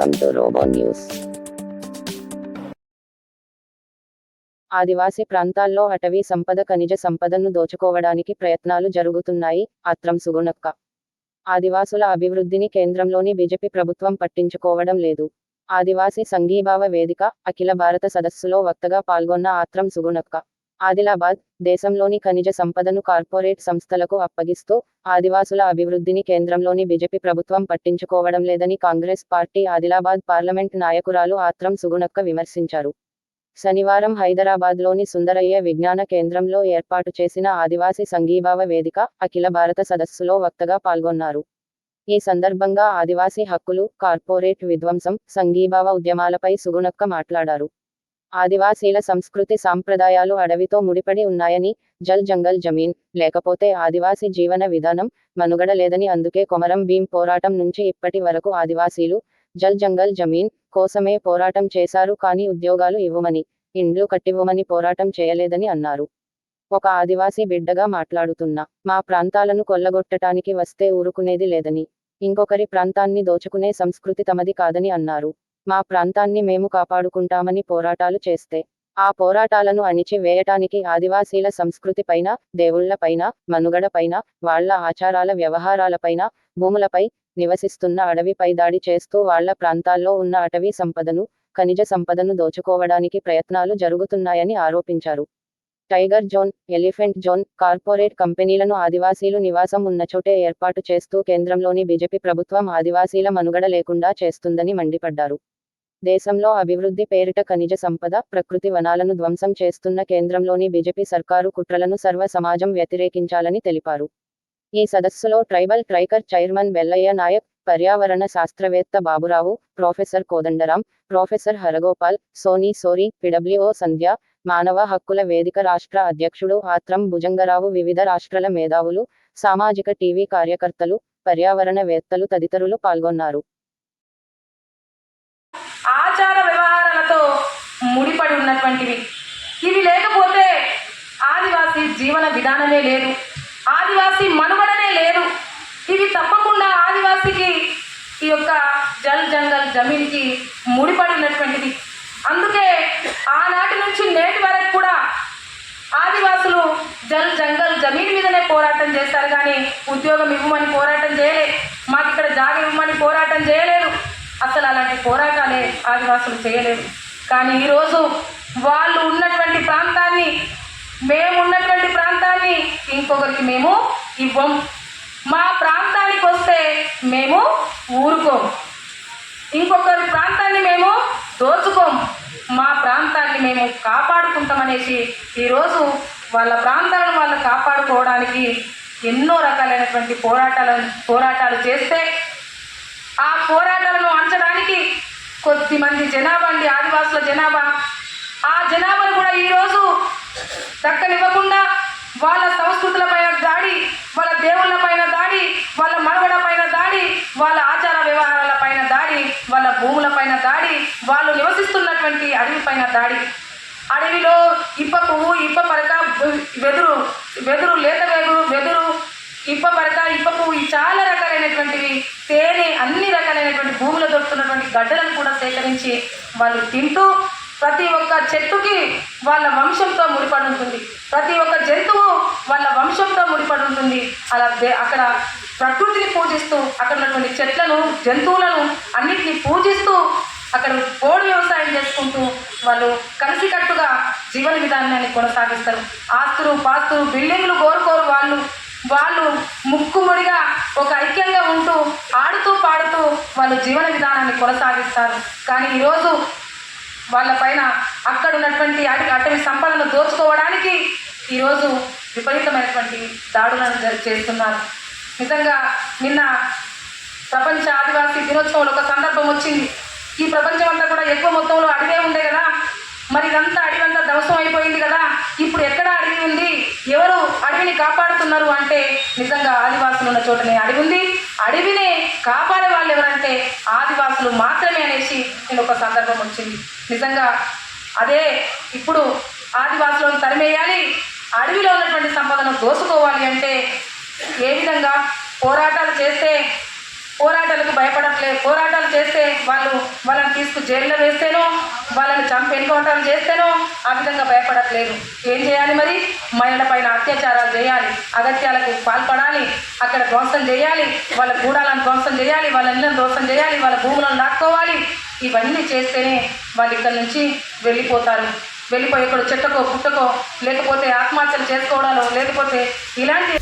Welcome to Robo News. ఆదివాసీ ప్రాంతాల్లో అటవీ సంపద ఖనిజ సంపదను దోచుకోవడానికి ప్రయత్నాలు జరుగుతున్నాయి. ఆత్రం సుగుణక్క. ఆదివాసుల అభివృద్ధిని కేంద్రంలోని బీజేపీ ప్రభుత్వం పట్టించుకోవడం లేదు. ఆదివాసీ సంఘీభావ వేదిక అఖిల భారత సదస్సులో వక్తగా పాల్గొన్న ఆత్రం సుగుణక్క. ఆదిలాబాద్ దేశంలోని ఖనిజ సంపదను కార్పొరేట్ సంస్థలకు అప్పగిస్తూ ఆదివాసుల అభివృద్ధిని కేంద్రంలోని బీజేపీ ప్రభుత్వం పట్టించుకోవడం లేదని కాంగ్రెస్ పార్టీ ఆదిలాబాద్ పార్లమెంట్ నాయకురాలు ఆత్రం సుగుణక్క విమర్శించారు. శనివారం హైదరాబాద్లోని సుందరయ్య విజ్ఞాన కేంద్రంలో ఏర్పాటు చేసిన ఆదివాసీ సంఘీభావ వేదిక అఖిల భారత సదస్సులో వక్తగా పాల్గొన్నారు. ఈ సందర్భంగా ఆదివాసీ హక్కులు, కార్పొరేట్ విధ్వంసం, సంఘీభావ ఉద్యమాలపై సుగుణక్క మాట్లాడారు. ఆదివాసీల సంస్కృతి సాంప్రదాయాలు అడవితో ముడిపడి ఉన్నాయని, జల్ జంగల్ జమీన్ లేకపోతే ఆదివాసీ జీవన విధానం మనుగడ లేదని, అందుకే కొమరం భీం పోరాటం నుంచి ఇప్పటి వరకు ఆదివాసీలు జల్ జంగల్ జమీన్ కోసమే పోరాటం చేశారు కానీ ఉద్యోగాలు ఇవ్వమని, ఇండ్లు కట్టివ్వమని పోరాటం చేయలేదని అన్నారు. ఒక ఆదివాసీ బిడ్డగా మాట్లాడుతున్నా మా ప్రాంతాలను కొల్లగొట్టడానికి వస్తే ఊరుకునేది లేదని, ఇంకొకరి ప్రాంతాన్ని దోచుకునే సంస్కృతి తమది కాదని అన్నారు. మా ప్రాంతాన్ని మేము కాపాడుకుంటామని పోరాటాలు చేస్తే ఆ పోరాటాలను అణిచి వేయటానికి ఆదివాసీల సంస్కృతి పైన, దేవుళ్లపైన, మనుగడపైన, వాళ్ల ఆచారాల వ్యవహారాలపైన, భూములపై నివసిస్తున్న అడవిపై దాడి చేస్తూ వాళ్ల ప్రాంతాల్లో ఉన్న అటవీ సంపదను, ఖనిజ సంపదను దోచుకోవడానికి ప్రయత్నాలు జరుగుతున్నాయని ఆరోపించారు. Tiger zone, elephant zone, corporate కంపెనీలను ఆదివాసీలు నివాసం ఉన్నచోటే ఏర్పాటు చేస్తూ కేంద్రంలోని బీజేపీ ప్రభుత్వం ఆదివాసీల మనుగడ లేకుండా చేస్తుందని మండిపడ్డారు. దేశంలో అభివృద్ధి పేరిట ఖనిజ సంపద, ప్రకృతి వనాలను ధ్వంసం చేస్తున్న కేంద్రంలోని బీజేపీ సర్కారు కుట్రలను సర్వ సమాజం వ్యతిరేకించాలని తెలిపారు. ఈ సదస్సులో ట్రైబల్ ట్రైకర్ చైర్మన్ బెల్లయ్య నాయక్, పర్యావరణ శాస్త్రవేత్త Baburao, professor Kodandaram, professor Haragopal, Soni Sori, PWO Sandhya, మానవ హక్కుల వేదిక రాష్ట్ర అధ్యక్షుడు ఆత్రం భుజంగరావు, వివిధ రాష్ట్రాల మేధావులు, సామాజిక టీవీ కార్యకర్తలు, పర్యావరణవేత్తలు తదితరులు పాల్గొన్నారు. ఆచార వ్యవహారాలతో ముడిపడి ఉన్నటువంటివి. ఇవి లేకపోతే ఆదివాసీ జీవన విధానమే లేదు, ఆదివాసీ మనుగడనే లేదు. ఇవి తప్పకుండా ఆదివాసీకి ఈ యొక్క జల్ జంగల్ జమీన్కి ముడిపడి ఉన్నటువంటిది. అందుకే ఆనాటి నుంచి నేటి వరకు కూడా ఆదివాసులు జల్ జంగల్ జమీన్ మీదనే పోరాటం చేస్తారు కానీ ఉద్యోగం ఇవ్వమని పోరాటం చేయలేదు, మాకు ఇక్కడ జాగా ఇవ్వమని పోరాటం చేయలేదు. అసలు అలాంటి పోరాటాలే ఆదివాసులు చేయలేదు. కానీ ఈరోజు వాళ్ళు ఉన్నటువంటి ప్రాంతాన్ని, మేము ఉన్నటువంటి ప్రాంతాన్ని ఇంకొకరికి మేము ఇవ్వం. మా ప్రాంతానికి వస్తే మేము ఊరుకోం, ఇంకొకరి ప్రాంతాన్ని మేము దోచుకోం, మా ప్రాంతాన్ని మేము కాపాడుకుంటామనేసి ఈరోజు వాళ్ళ ప్రాంతాలను వాళ్ళు కాపాడుకోవడానికి ఎన్నో రకాలైనటువంటి పోరాటాలు చేస్తే ఆ పోరాటాలను అంచడానికి కొద్దిమంది జనాభా అండి, ఆదివాసుల జనాభా, ఆ జనాభాను కూడా ఈరోజు దక్కనివ్వకుండా వాళ్ళ సంస్కృతుల పైన దాడి, వాళ్ళ దేవుళ్ళ పైన దాడి, వాళ్ళ మనుగడ పైన దాడి, వాళ్ళ ఆచార వ్యవహారాల పైన దాడి, వాళ్ళ భూముల పైన దాడి, వాళ్ళు నివసిస్తున్నటువంటి అడవి పైన దాడి. అడవిలో ఇప్ప పువ్వు, ఇప్ప పరక, వెదురు, లేత వెదురు, ఇప్ప పరక, ఇప్ప పువ్వు, చాలా రకాలైనటువంటివి, తేనె, అన్ని రకాలైనటువంటి భూమిలో దొరుకుతున్నటువంటి గడ్డలను కూడా సేకరించి వాళ్ళు తింటూ ప్రతి ఒక్క చెట్టుకి వాళ్ళ వంశంతో ముడిపడి ఉంటుంది, ప్రతి ఒక్క జంతువు వాళ్ళ వంశంతో ముడిపడి ఉంటుంది. అలా అక్కడ ప్రకృతిని పూజిస్తూ, అక్కడ ఉన్నటువంటి చెట్లను, జంతువులను అన్నిటినీ పూజిస్తూ అక్కడ పోడు వ్యవసాయం చేసుకుంటూ వాళ్ళు కలిసికట్టుగా జీవన విధానాన్ని కొనసాగిస్తారు. ఆస్తులు, పాస్తులు, బిల్డింగ్లు కోరుకోరు వాళ్ళు ముక్కుముడిగా ఒక ఐక్యంగా ఉంటూ ఆడుతూ పాడుతూ వాళ్ళు జీవన విధానాన్ని కొనసాగిస్తారు. కానీ ఈరోజు వాళ్ళపైన అక్కడ ఉన్నటువంటి అటవీ సంపదను దోచుకోవడానికి ఈరోజు విపరీతమైనటువంటి దాడులను చేస్తున్నారు. నిజంగా నిన్న ప్రపంచ ఆదివాసీ దినోత్సవంలో ఒక సందర్భం వచ్చింది. ఈ ప్రపంచం అంతా కూడా ఎక్కువ మొత్తంలో అడవే ఉండే కదా, మరి ఇదంతా అడవంతా ధ్వంసం అయిపోయింది కదా, ఇప్పుడు ఎక్కడ అడవి ఉంది, ఎవరు అడవిని కాపాడుతున్నారు అంటే నిజంగా ఆదివాసులు ఉన్న చోటనే అడవి ఉంది. అడవిని కాపాడే వాళ్ళు ఎవరంటే ఆదివాసులు మాత్రమే అనేసి నేను ఒక సందర్భం వచ్చింది. నిజంగా అదే ఇప్పుడు ఆదివాసులను తరిమేయాలి, అడవిలో ఉన్నటువంటి సంపదను దోసుకోవాలి అంటే ఏ విధంగా పోరాటాలు చేస్తే పోరాటాలకు భయపడ పోరాటాలు చేస్తే వాళ్ళని తీసుకు జైల్లో వేస్తేనో వాళ్ళని చంపి ఎన్కౌంటర్లు చేస్తేనో ఆ విధంగా భయపడట్లేదు. ఏం చేయాలి మరి? మహిళల పైన అత్యాచారాలు చేయాలి, అగత్యాలకు పాల్పడాలి, అక్కడ ధ్వంసం చేయాలి, వాళ్ళ గూడాలను ధ్వంసం చేయాలి, వాళ్ళ ఇళ్ళను ధ్వంసం చేయాలి, వాళ్ళ భూములను లాక్కోవాలి. ఇవన్నీ చేస్తేనే వాళ్ళు ఇక్కడ నుంచి వెళ్ళిపోతారు. వెళ్ళిపోయి ఇక్కడ చెట్టకో పుట్టకో లేకపోతే ఆత్మహత్యలు చేసుకోవడాలో లేకపోతే ఇలాంటి